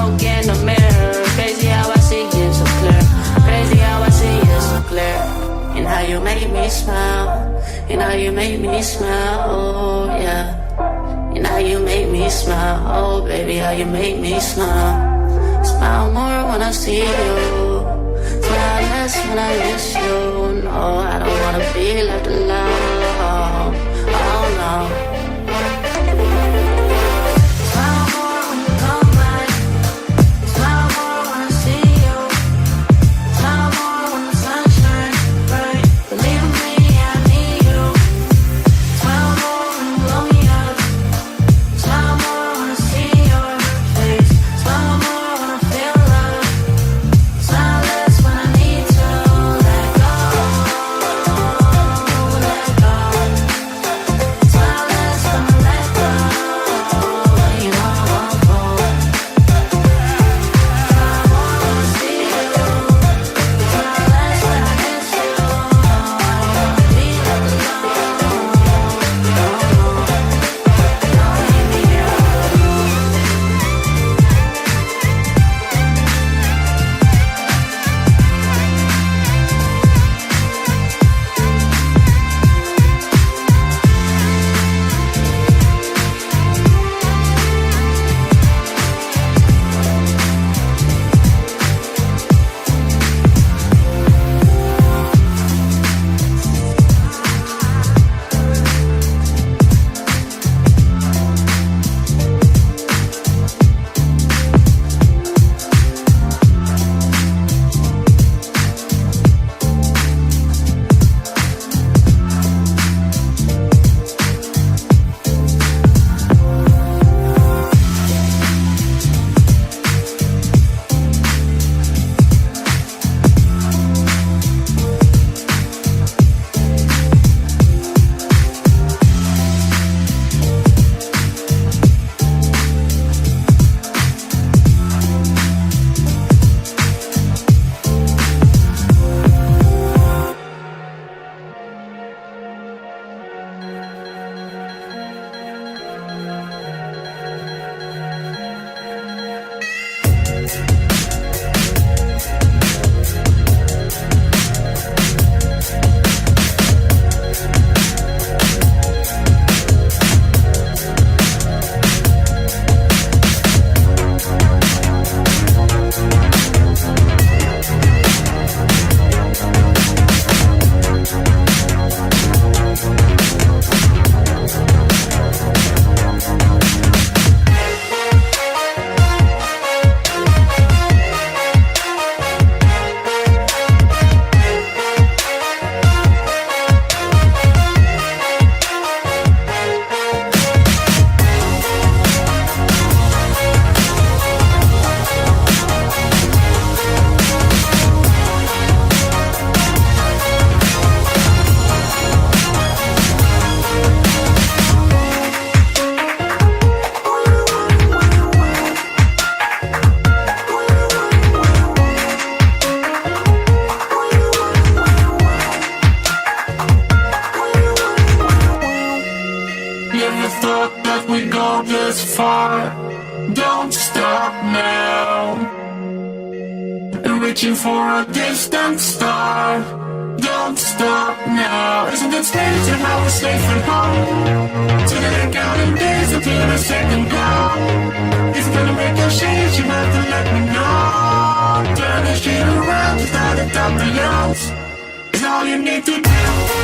smoke in the mirror. Crazy how I see you so clear. Crazy how I see you so clear. And how you make me smile. And how you make me smile, oh yeah. And how you make me smile, oh baby, how you make me smile. Smile more when I see you. Smile less when I miss you. No, I don't wanna be left alone. Oh no. Smile more when you come back. Smile more when I see you. Smile more when the sun shines bright. Believe me, I need you. Smile more when you blow me up. Smile more when I see your face. Smile more when I feel love. Smile less when I need to let go. Let go. Smile less when I let go. You know I won't go. Smile more when I see you. Smile less when I miss you. I don't wanna be left alone. Don't leave me here alone. Never thought that we'd go this far. Don't stop now. Reaching for a distant star. Don't stop now. Isn't it strange how we're safe and home? So that I'm counting days until the second blow. If you're gonna make a change, you have to let me know. Turn the shit around, just not adopt the yells. It's all you need to do.